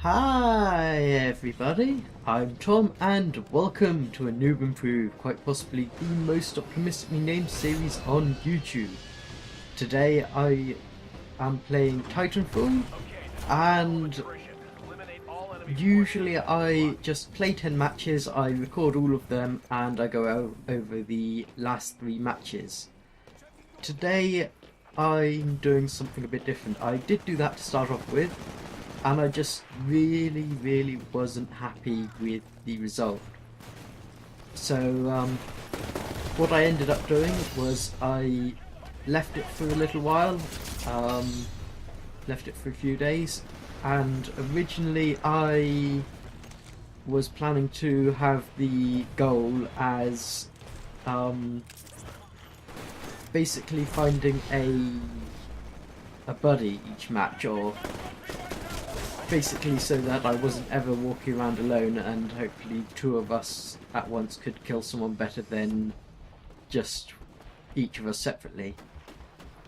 Hi everybody, I'm Tom and welcome to a Newb Improve, quite possibly the most optimistically named series on YouTube. Today I am playing Titanfall, and usually I just play 10 matches, I record all of them and I go over the last 3 matches. Today I'm doing something a bit different. I did do that to start off with, and I just really wasn't happy with the result. So what I ended up doing was I left it for a little while, left it for a few days, and originally I was planning to have the goal as basically finding a buddy each match, or basically so that I wasn't ever walking around alone, and hopefully 2 of us at once could kill someone better than just each of us separately.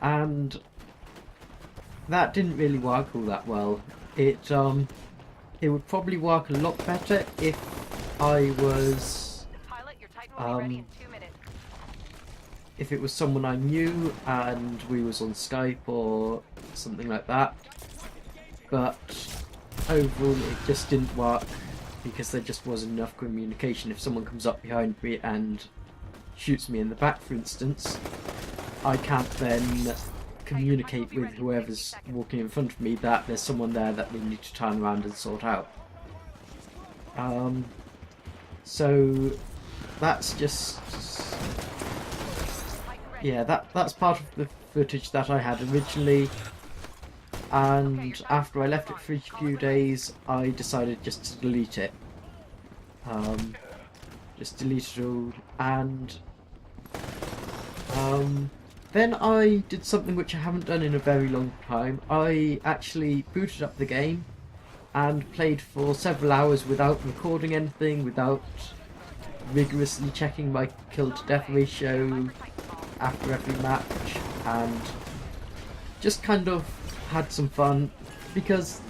And that didn't really work all that well. It would probably work a lot better if I was if it was someone I knew and we was on Skype or something like that, but overall it just didn't work because there just wasn't enough communication. If someone comes up behind me and shoots me in the back, for instance, I can't then communicate with whoever's walking in front of me that there's someone there that we need to turn around and sort out. So that's just, yeah, that's part of the footage that I had originally. And after I left it for a few days, I decided just to delete it. Just delete it all, and then I did something which I haven't done in a very long time. I actually booted up the game and played for several hours without recording anything, without rigorously checking my kill to death ratio after every match, and just kind of had some fun, because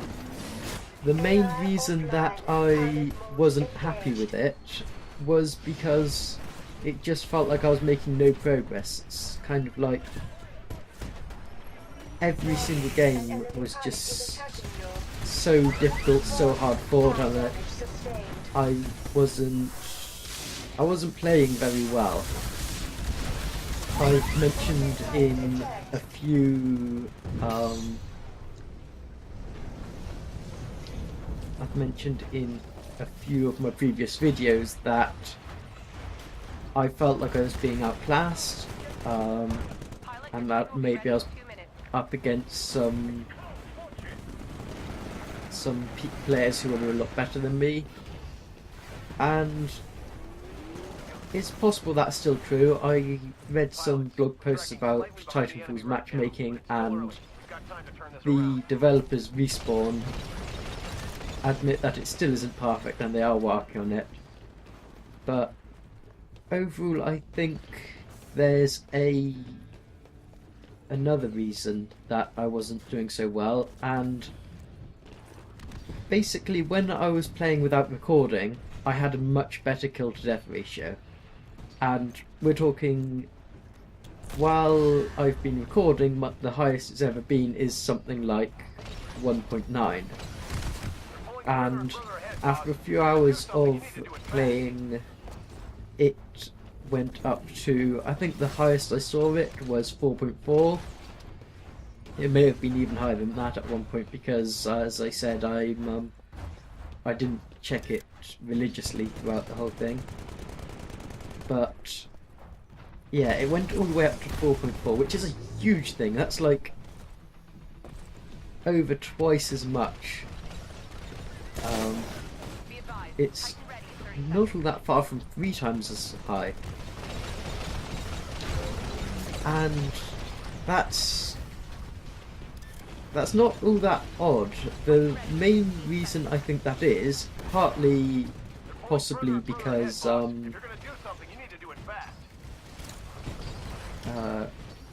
the main reason that I wasn't happy with it was because it just felt like I was making no progress. It's kind of like every single game was just so difficult, so hard fought, and that I wasn't playing very well. I've mentioned in a few of my previous videos that I felt like I was being outclassed, and that maybe I was up against some players who were a lot better than me, and it's possible that's still true. I read some blog posts about Titanfall's matchmaking, and the developers, Respawn, admit that it still isn't perfect and they are working on it. But overall, I think there's another reason that I wasn't doing so well, and basically when I was playing without recording, I had a much better kill to death ratio. And we're talking, while I've been recording, the highest it's ever been is something like 1.9. And after a few hours of playing, it went up to, I think the highest I saw it was 4.4. It may have been even higher than that at one point, because as I said, I didn't check it religiously throughout the whole thing. But yeah, it went all the way up to 4.4, which is a huge thing. That's like over twice as much. It's not all that far from 3 times as high. And that's not all that odd. The main reason I think that is partly possibly because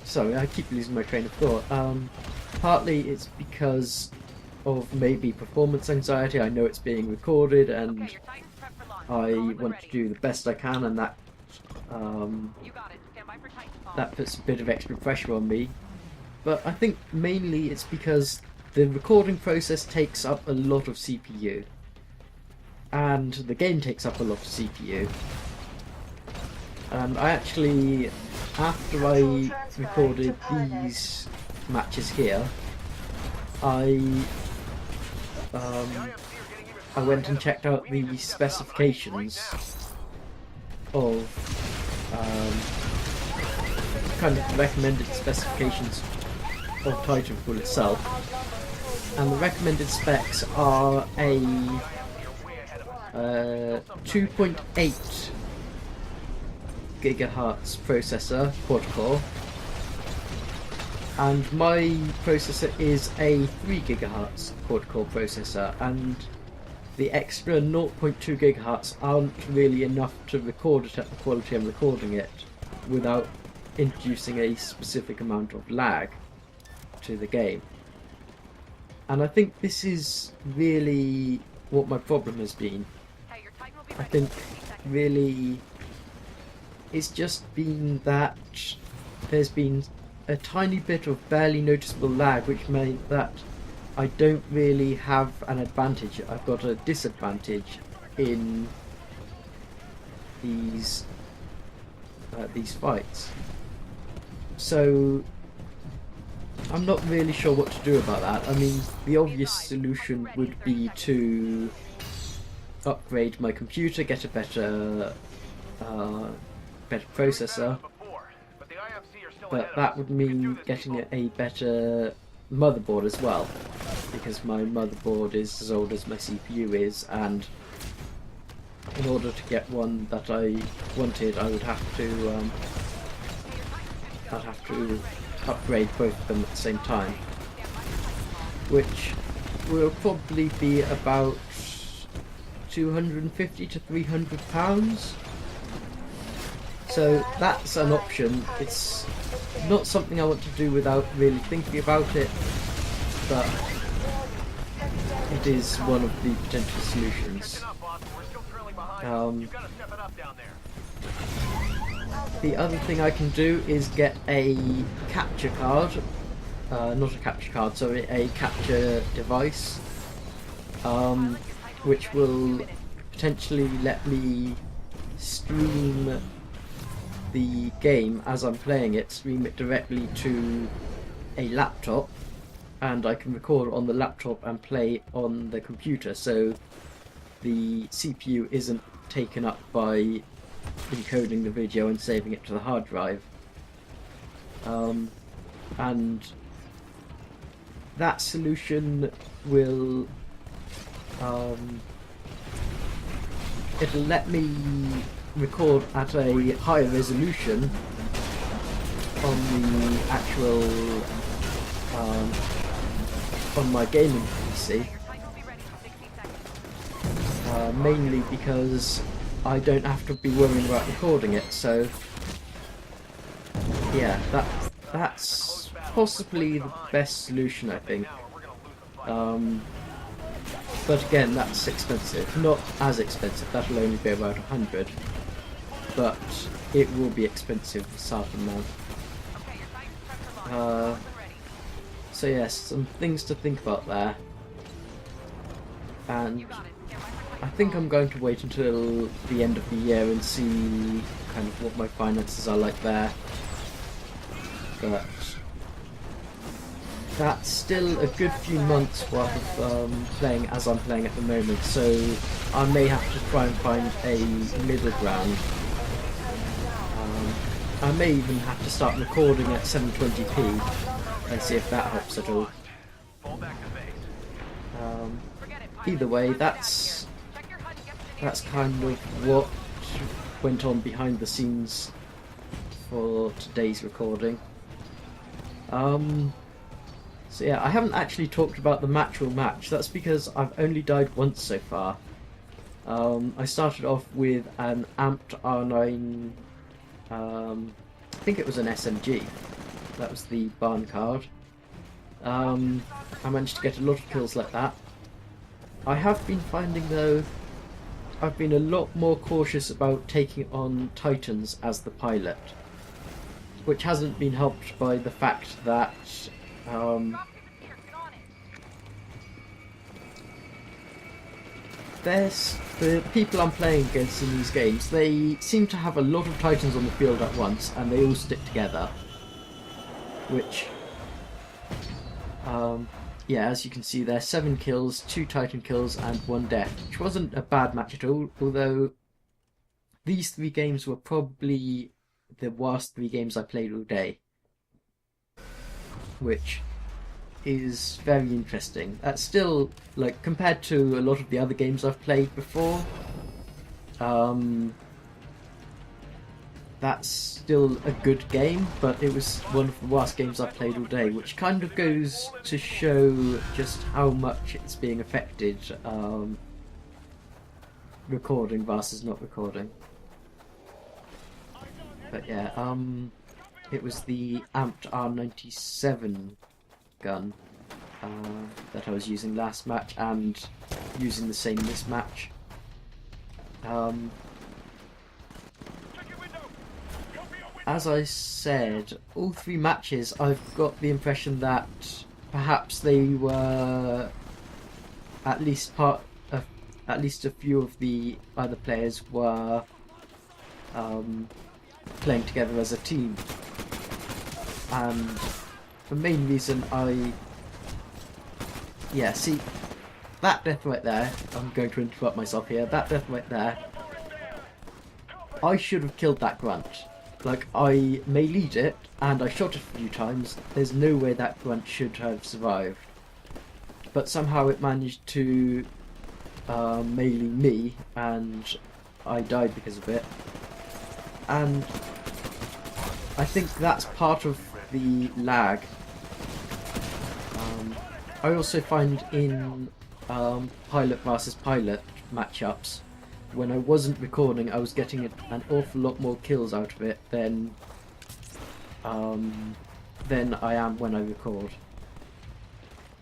sorry, I keep losing my train of thought. Partly it's because of maybe performance anxiety. I know it's being recorded and I want to do the best I can, and that puts a bit of extra pressure on me. But I think mainly it's because the recording process takes up a lot of CPU, and the game takes up a lot of CPU. And I actually, after I recorded these matches here, I went and checked out the specifications of kind of the recommended specifications of Titanfall itself, and the recommended specs are a 2.8 gigahertz processor, quad-core, and my processor is a 3 gigahertz quad-core processor, and the extra 0.2 gigahertz aren't really enough to record it at the quality I'm recording it without introducing a specific amount of lag to the game. And I think this is really what my problem has been. I think really it's just been that there's been a tiny bit of barely noticeable lag, which meant that I don't really have an advantage. I've got a disadvantage in these fights. So I'm not really sure what to do about that. I mean, the obvious solution would be to upgrade my computer, get a better processor, but that would mean getting a better motherboard as well, because my motherboard is as old as my CPU is, and in order to get one that I wanted, I would have to upgrade both of them at the same time, which will probably be about £250 to £300. So that's an option. It's not something I want to do without really thinking about it, but it is one of the potential solutions. The other thing I can do is get a capture card, not a capture card, sorry, a capture device, which will potentially let me stream the game as I'm playing it, stream it directly to a laptop, and I can record on the laptop and play on the computer, so the CPU isn't taken up by encoding the video and saving it to the hard drive. And that solution will it'll let me record at a higher resolution on the actual on my gaming PC, mainly because I don't have to be worrying about recording it. So yeah, that's possibly the best solution, I think. But again, that's expensive. Not as expensive, that'll only be about 100, but it will be expensive for certain amount. So yes, some things to think about there. And I think I'm going to wait until the end of the year and see kind of what my finances are like there. But that's still a good few months worth of playing as I'm playing at the moment, so I may have to try and find a middle ground. I may even have to start recording at 720p and see if that helps at all. Either way, that's kind of what went on behind the scenes for today's recording. So yeah, I haven't actually talked about the actual match. That's because I've only died once so far. I started off with an amped R9, I think it was an SMG. That was the barn card. I managed to get a lot of kills like that. I have been finding though, I've been a lot more cautious about taking on Titans as the pilot, which hasn't been helped by the fact that there's the people I'm playing against in these games, they seem to have a lot of Titans on the field at once and they all stick together, which yeah, as you can see there, 7 kills, 2 Titan kills and 1 death, which wasn't a bad match at all, although these 3 games were probably the worst 3 games I played all day, which is very interesting. That's still, like, compared to a lot of the other games I've played before, that's still a good game, but it was one of the worst games I've played all day, which kind of goes to show just how much it's being affected, recording versus not recording. But yeah, it was the amped R97 gun that I was using last match and using the same this match. As I said, all 3 matches I've got the impression that perhaps they were at least a few of the other players were playing together as a team, and the main reason see that death right there, I'm going to interrupt myself here, that death right there, I should have killed that grunt. Like, I melee'd it and I shot it a few times, there's no way that grunt should have survived, but somehow it managed to melee me and I died because of it. And I think that's part of the lag. I also find in pilot versus pilot matchups, when I wasn't recording, I was getting an awful lot more kills out of it than I am when I record.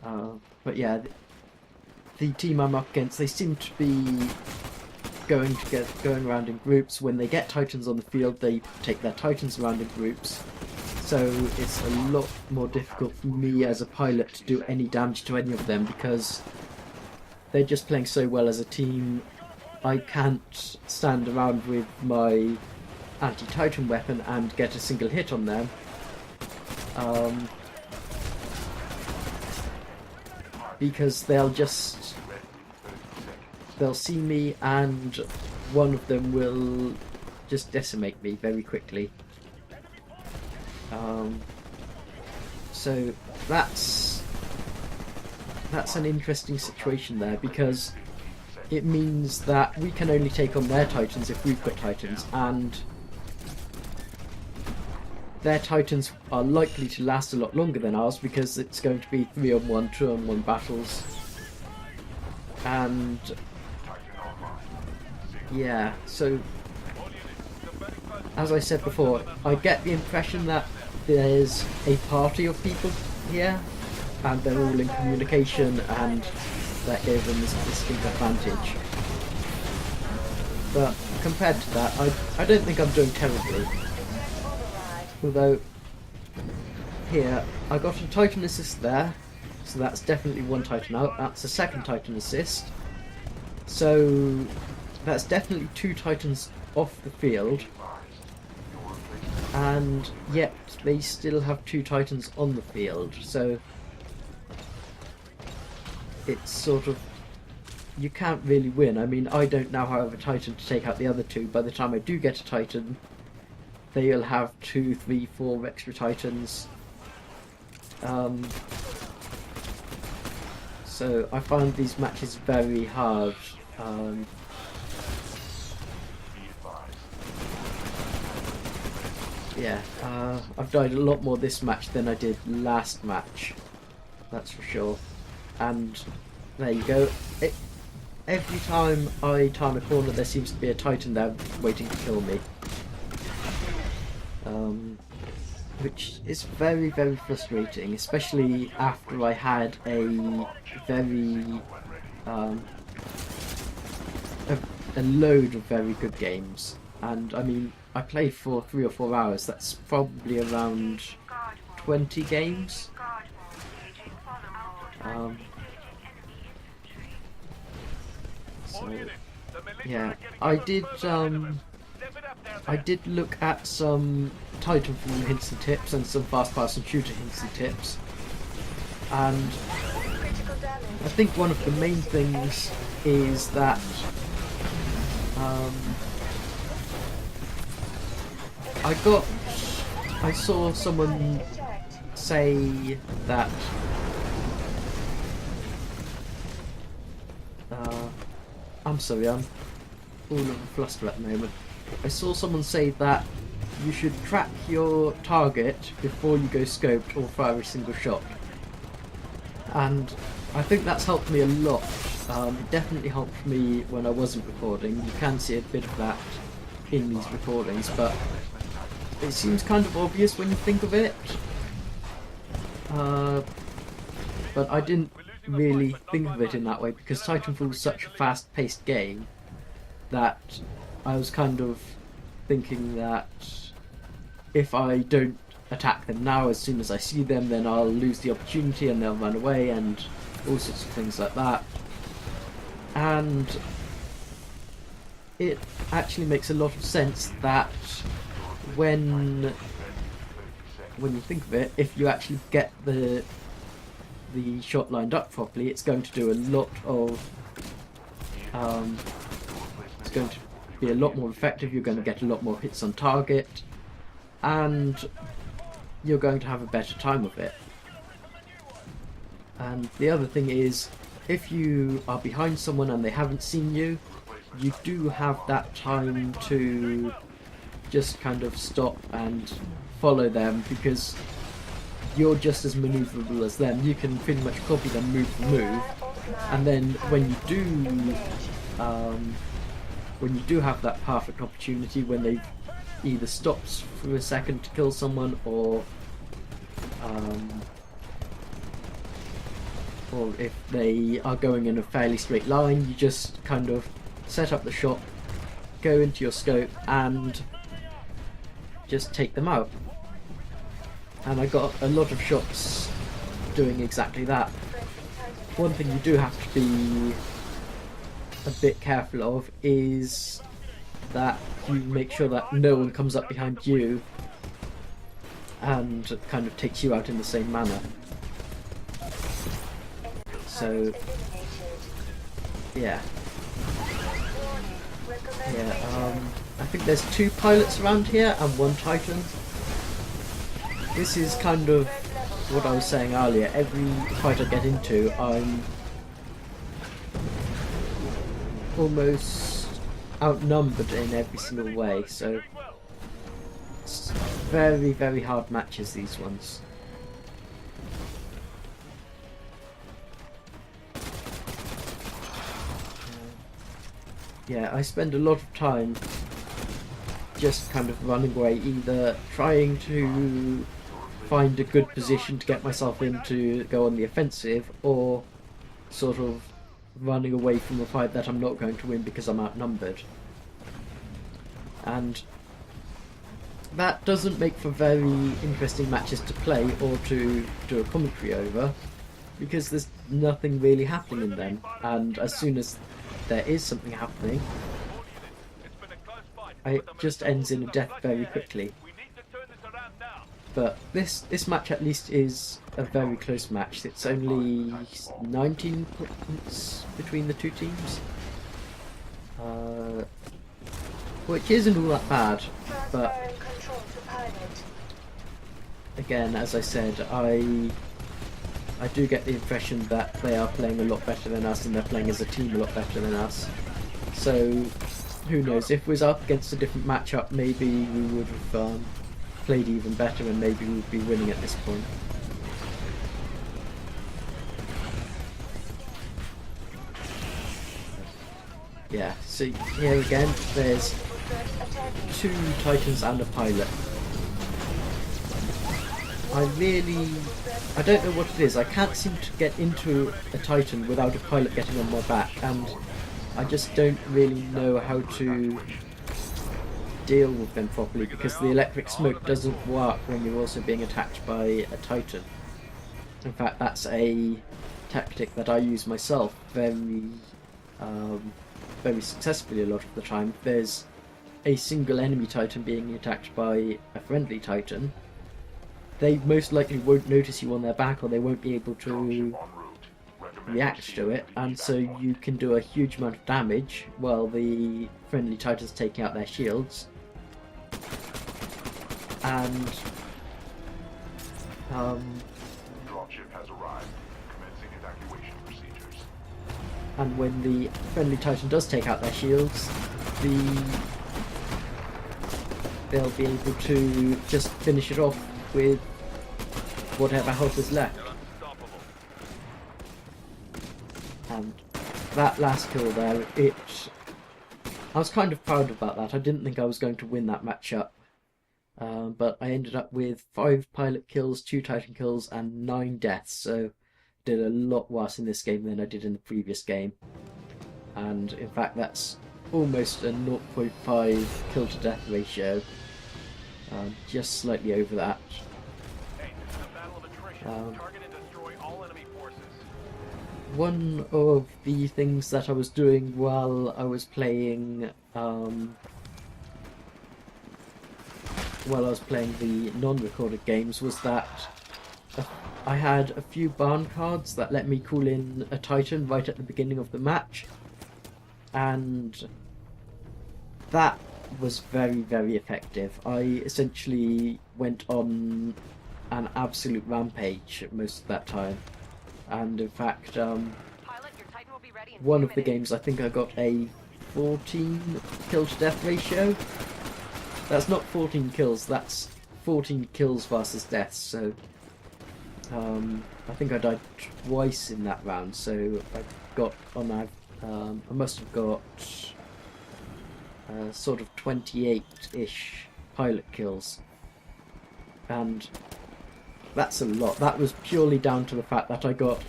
But yeah, the team I'm up against, they seem to be going around in groups. When they get Titans on the field, they take their Titans around in groups. So it's a lot more difficult for me as a pilot to do any damage to any of them because they're just playing so well as a team. I can't stand around with my anti-Titan weapon and get a single hit on them. Because they'll see me and one of them will just decimate me very quickly. So that's an interesting situation there, because it means that we can only take on their Titans if we've got Titans, and their Titans are likely to last a lot longer than ours because it's going to be 3-on-1, 2-on-1 battles. And yeah, so as I said before, I get the impression that there's a party of people here and they're all in communication, and that gave them this distinct advantage. But compared to that, I don't think I'm doing terribly. Although, here, I got a Titan assist there, so that's definitely 1 Titan out. That's a 2nd Titan assist. So that's definitely 2 Titans off the field. And yet they still have 2 Titans on the field. So it's sort of, you can't really win. I mean, I don't now have a Titan to take out the other 2. By the time I do get a Titan, they'll have 2, 3, 4 extra Titans. So I find these matches very hard. Yeah, I've died a lot more this match than I did last match, that's for sure. And there you go. Every time I turn a corner, there seems to be a Titan there waiting to kill me. which is very, very frustrating, especially after I had a very a load of very good games. And I mean, I played for 3 or 4 hours. That's probably around 20 games. So yeah, I did look at some Titanfall hints and tips and some fast-person shooter hints and tips, and I think one of the main things is that I saw someone say that I'm sorry, I'm all of a fluster at the moment. I saw someone say that you should track your target before you go scoped or fire a single shot. And I think that's helped me a lot. It definitely helped me when I wasn't recording. You can see a bit of that in these recordings, but it seems kind of obvious when you think of it. But I didn't really think of it in that way because Titanfall is such a fast-paced game that I was kind of thinking that if I don't attack them now as soon as I see them, then I'll lose the opportunity and they'll run away and all sorts of things like that. And it actually makes a lot of sense that when you think of it, if you actually get the shot lined up properly, it's going to do a lot of it's going to be a lot more effective. You're going to get a lot more hits on target, and you're going to have a better time of it. And the other thing is, if you are behind someone and they haven't seen you, you do have that time to just kind of stop and follow them, because you're just as maneuverable as them. You can pretty much copy them move for move, and then when you do have that perfect opportunity, when they've either stopped for a second to kill someone, or if they are going in a fairly straight line, you just kind of set up the shot, go into your scope, and just take them out. And I got a lot of shots doing exactly that. One thing you do have to be a bit careful of is that you make sure that no one comes up behind you and kind of takes you out in the same manner. So yeah, I think there's 2 pilots around here and 1 Titan. This is kind of what I was saying earlier. Every fight I get into, I'm almost outnumbered in every single way, so it's very, very hard matches, these ones. Yeah, I spend a lot of time just kind of running away, either trying to find a good position to get myself in to go on the offensive, or sort of running away from a fight that I'm not going to win because I'm outnumbered. And that doesn't make for very interesting matches to play or to do a commentary over, because there's nothing really happening in them, and as soon as there is something happening, it just ends in a death very quickly. But this match at least is a very close match. It's only 19 points between the 2 teams, which isn't all that bad, but again, as I said, I do get the impression that they are playing a lot better than us, and they're playing as a team a lot better than us. So who knows, if we was up against a different matchup, maybe we would have played even better, and maybe we would be winning at this point. Yeah, so here again, there's 2 Titans and a pilot. I don't know what it is. I can't seem to get into a Titan without a pilot getting on my back, and I just don't really know how to deal with them properly, because the electric smoke doesn't work when you're also being attacked by a Titan. In fact, that's a tactic that I use myself very successfully a lot of the time. If there's a single enemy Titan being attacked by a friendly Titan, they most likely won't notice you on their back, or they won't be able to react to it, and so you can do a huge amount of damage while the friendly Titans taking out their shields. And Dropship has arrived. Commencing evacuation procedures. and when the friendly Titan does take out their shields, they'll be able to just finish it off with whatever health is left. And that last kill there, I was kind of proud about that. I didn't think I was going to win that matchup, but I ended up with 5 pilot kills, 2 Titan kills, and 9 deaths, so did a lot worse in this game than I did in the previous game. And in fact, that's almost a 0.5 kill to death ratio, just slightly over that. One of the things that I was doing while I was playing the non-recorded games was that I had a few barn cards that let me call in a Titan right at the beginning of the match, and that was very, very effective. I essentially went on an absolute rampage most of that time, and in fact, one of the games I think I got a 14 kill to death ratio. That's not 14 kills, that's 14 kills versus deaths, so I think I died twice in that round, so I got on that. I must have got sort of 28-ish pilot kills, and that's a lot. That was purely down to the fact that I got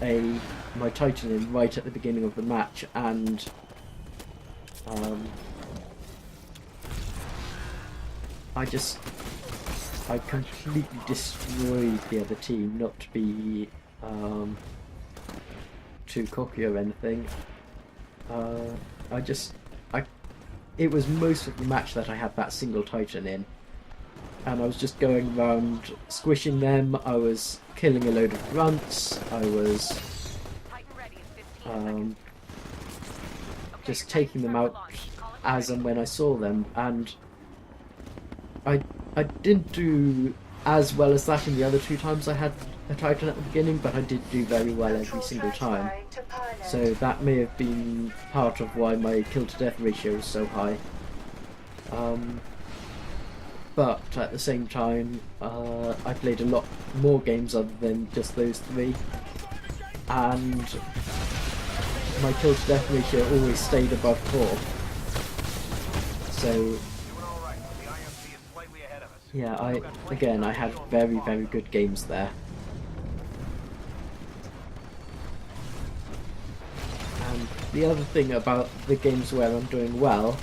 my Titan in right at the beginning of the match, and I completely destroyed the other team, not to be too cocky or anything. It was most of the match that I had that single Titan in, and I was just going around squishing them. I was killing a load of grunts. I was just taking them out as and when I saw them, and I didn't do as well as that in the other 2 times I had a Titan at the beginning, but I did do very well every single time. So that may have been part of why my kill to death ratio is so high. But at the same time, I played a lot more games other than just those 3, and my kill to death ratio always stayed above 4. So yeah, I had very, very good games there. And the other thing about the games where I'm doing well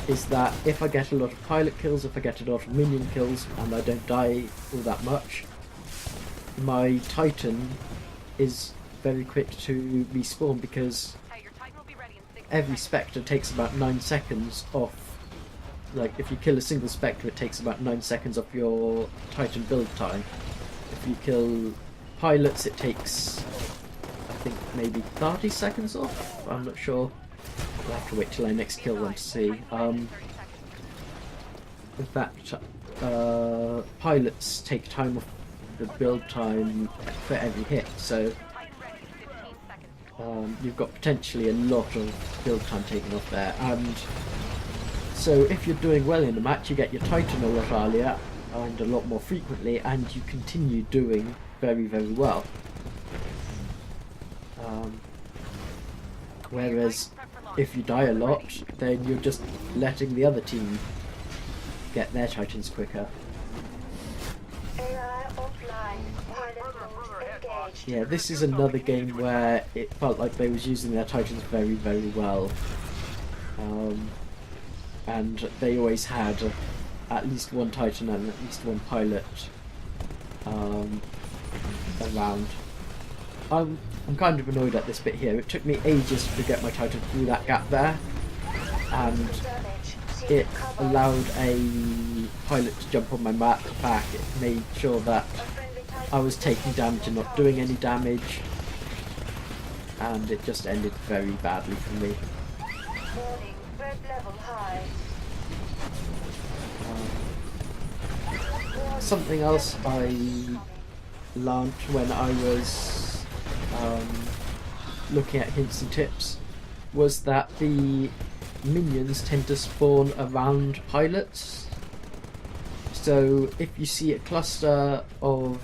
is that if I get a lot of pilot kills, if I get a lot of minion kills, and I don't die all that much, my Titan is very quick to respawn, because every Spectre takes about 9 seconds off. Like, if you kill a single Spectre, it takes about 9 seconds off your Titan build time. If you kill pilots, it takes, I think, maybe 30 seconds off? I'm not sure. I'll have to wait till I next kill them to see. In fact, pilots take time off the build time for every hit, so you've got potentially a lot of build time taken off there. And so if you're doing well in the match, you get your Titan a lot earlier and a lot more frequently, and you continue doing very, very well. Whereas if you die a lot, then you're just letting the other team get their Titans quicker. AI offline. Yeah, this is another game where it felt like they was using their Titans very, very well. And they always had at least one Titan and at least one pilot around. I'm kind of annoyed at this bit here. It took me ages to get my Titan through that gap there, and it allowed a pilot to jump on my back. It made sure that I was taking damage and not doing any damage, and it just ended very badly for me. Something else I learnt when I was looking at hints and tips was that the minions tend to spawn around pilots. So if you see a cluster of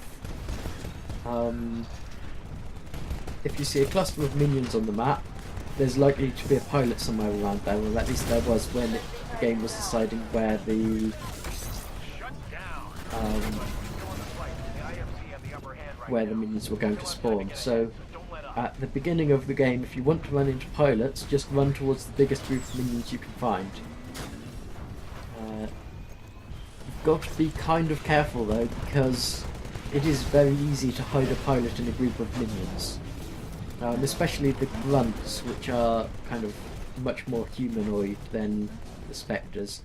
minions on the map, there's likely to be a pilot somewhere around there, or at least there was when the game was deciding where the minions were going to spawn. So at the beginning of the game, if you want to run into pilots, just run towards the biggest group of minions you can find. You've got to be kind of careful though, because it is very easy to hide a pilot in a group of minions. Especially the grunts, which are kind of much more humanoid than the spectres.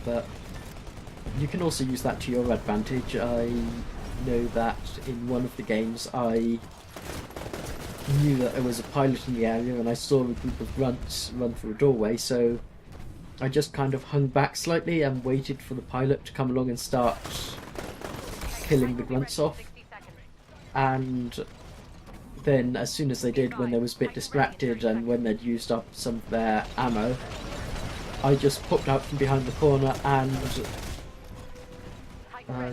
But you can also use that to your advantage. I know that in one of the games I knew that there was a pilot in the area and I saw a group of grunts run through a doorway, so I just kind of hung back slightly and waited for the pilot to come along and start killing the grunts off. And then as soon as they did, when they was a bit distracted and when they'd used up some of their ammo, I just popped out from behind the corner and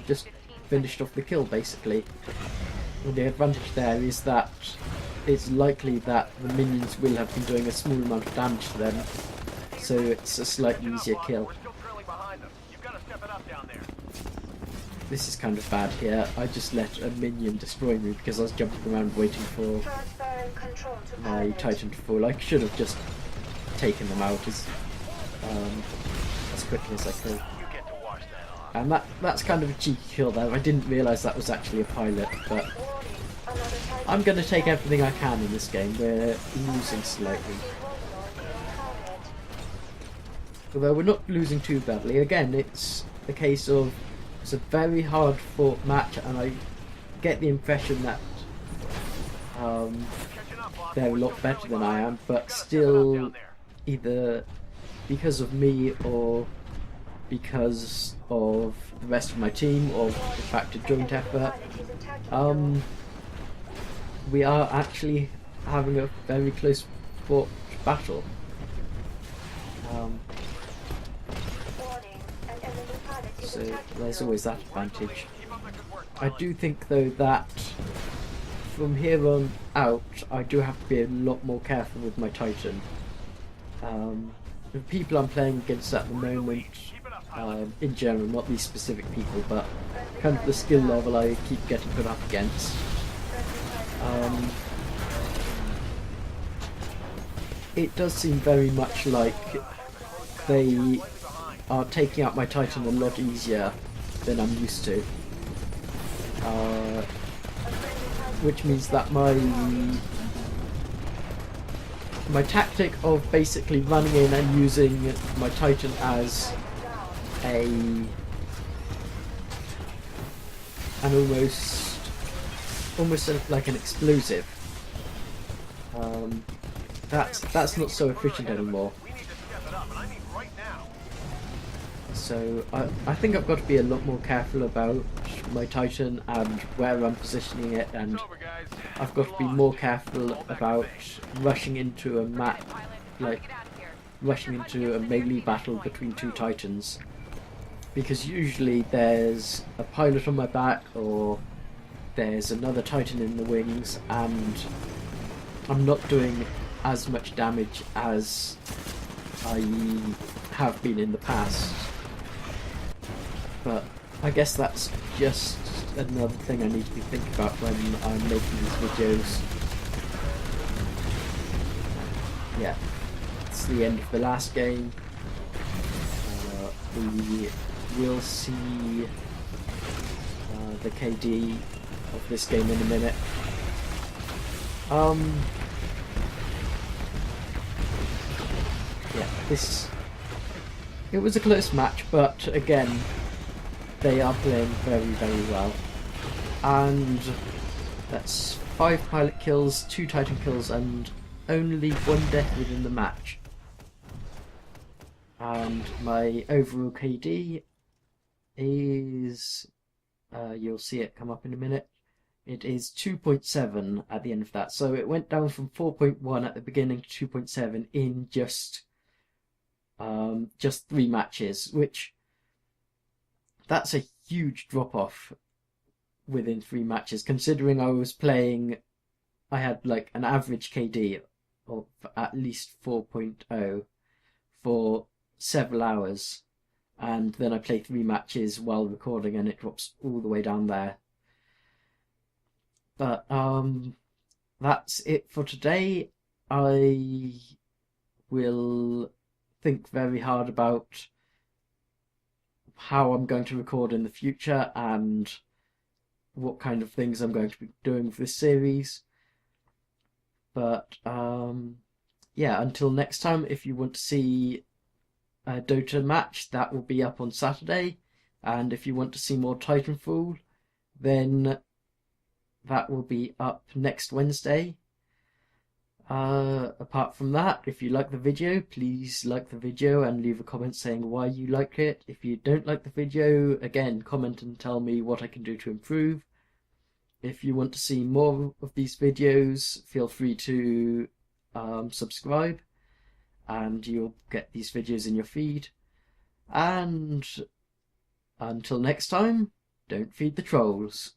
just finished off the kill, basically. And the advantage there is that it's likely that the minions will have been doing a small amount of damage to them, so it's a slightly easier kill. This is kind of bad here. I just let a minion destroy me because I was jumping around waiting for my Titan to fall. I should have just taken them out as quickly as I could. And that's kind of a cheeky kill there. I didn't realise that was actually a pilot, but I'm going to take everything I can in this game. We're losing slightly. Although we're not losing too badly. Again, it's a case of it's a very hard fought match, and I get the impression that they're a lot better than I am, but still, either because of me or because of the rest of my team, or the fact of joint effort, we are actually having a very close fought battle. So there's always that advantage. I do think though that from here on out I do have to be a lot more careful with my Titan. The people I'm playing against at the moment, in general, not these specific people, but kind of the skill level I keep getting put up against, it does seem very much like they are taking out my Titan a lot easier than I'm used to. Which means that my tactic of basically running in and using my Titan as an almost like an explosive, that's not so efficient anymore. So I think I've got to be a lot more careful about my Titan and where I'm positioning it, and I've got to be more careful about rushing into a melee battle between two Titans, because usually there's a pilot on my back or there's another Titan in the wings, and I'm not doing as much damage as I have been in the past. But I guess that's just another thing I need to be thinking about when I'm making these videos. Yeah, it's the end of the last game. We will see the KD of this game in a minute. Yeah, it was a close match, but again, they are playing very, very well. And that's 5 pilot kills, 2 Titan kills, and only 1 death within the match. And my overall KD is, you'll see it come up in a minute, it is 2.7 at the end of that. So it went down from 4.1 at the beginning to 2.7 in just 3 matches, which that's a huge drop off within 3 matches, considering I had like an average KD of at least 4.0 for several hours, and then I play 3 matches while recording and it drops all the way down there. But that's it for today. I will think very hard about how I'm going to record in the future and what kind of things I'm going to be doing for this series. But yeah, until next time, if you want to see a Dota match, that will be up on Saturday, and if you want to see more Titanfall, then that will be up next Wednesday. Apart from that, if you like the video, please like the video and leave a comment saying why you like it. If you don't like the video, again, comment and tell me what I can do to improve. If you want to see more of these videos, feel free to subscribe, and you'll get these videos in your feed. And until next time, don't feed the trolls.